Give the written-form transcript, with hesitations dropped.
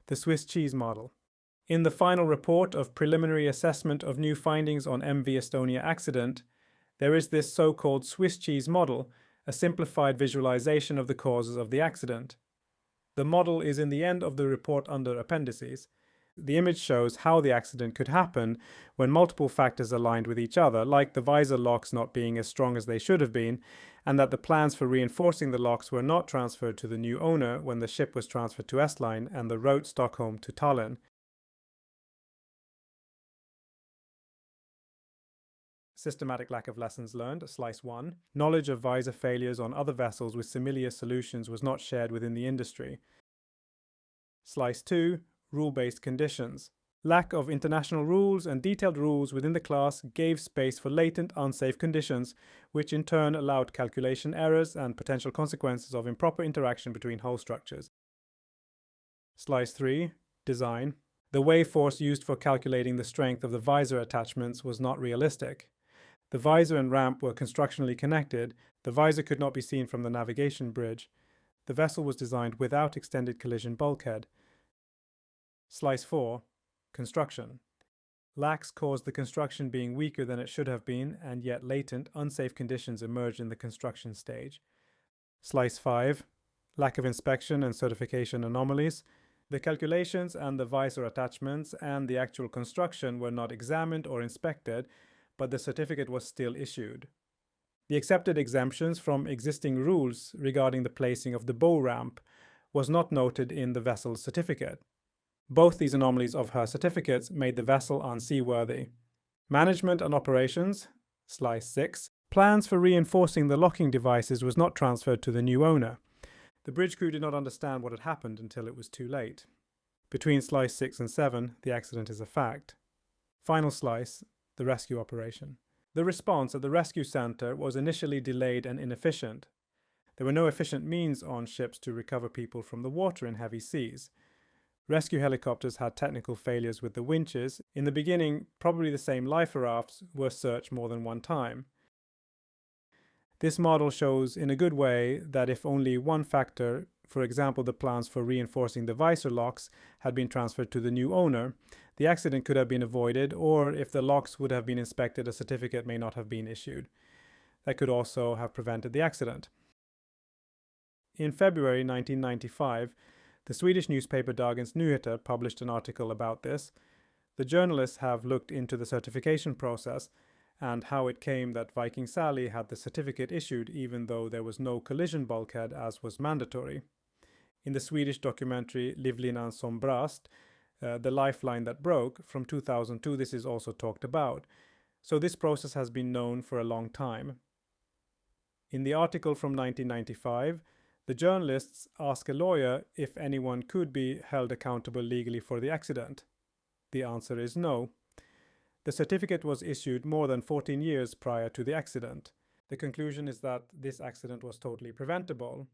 the Swiss cheese model. In the final report of preliminary assessment of new findings on MV Estonia accident, there is this so-called Swiss cheese model, a simplified visualization of the causes of the accident. The model is in the end of the report under appendices. The image shows how the accident could happen when multiple factors aligned with each other, like the visor locks not being as strong as they should have been, and that the plans for reinforcing the locks were not transferred to the new owner when the ship was transferred to Estline and the route Stockholm to Tallinn. Systematic lack of lessons learned, slice 1. Knowledge of visor failures on other vessels with similar solutions was not shared within the industry. Slice 2. Rule-based conditions. Lack of international rules and detailed rules within the class gave space for latent unsafe conditions, which in turn allowed calculation errors and potential consequences of improper interaction between hull structures. Slice 3. Design. The wave force used for calculating the strength of the visor attachments was not realistic. The visor and ramp were constructionally connected. The visor could not be seen from the navigation bridge. The vessel was designed without extended collision bulkhead. Slice 4. Construction. Lacks caused the construction being weaker than it should have been, and yet latent, unsafe conditions emerged in the construction stage. Slice 5. Lack of inspection and certification anomalies. The calculations and the visor attachments and the actual construction were not examined or inspected, but the certificate was still issued. The accepted exemptions from existing rules regarding the placing of the bow ramp was not noted in the vessel's certificate. Both these anomalies of her certificates made the vessel unseaworthy. Management and operations, slice 6. Plans for reinforcing the locking devices was not transferred to the new owner. The bridge crew did not understand what had happened until it was too late. Between slice 6 and 7, the accident is a fact. Final slice, the rescue operation. The response at the rescue center was initially delayed and inefficient. There were no efficient means on ships to recover people from the water in heavy seas. Rescue helicopters had technical failures with the winches. In the beginning, probably the same life rafts were searched more than one time. This model shows in a good way that if only one factor, for example the plans for reinforcing the visor locks, had been transferred to the new owner, the accident could have been avoided, or if the locks would have been inspected, a certificate may not have been issued. That could also have prevented the accident. In February 1995, the Swedish newspaper Dagens Nyheter published an article about this. The journalists have looked into the certification process and how it came that Viking Sally had the certificate issued even though there was no collision bulkhead as was mandatory. In the Swedish documentary Livlinan som brast, The Lifeline That Broke, from 2002, this is also talked about. So this process has been known for a long time. In the article from 1995, the journalists ask a lawyer if anyone could be held accountable legally for the accident. The answer is no. The certificate was issued more than 14 years prior to the accident. The conclusion is that this accident was totally preventable.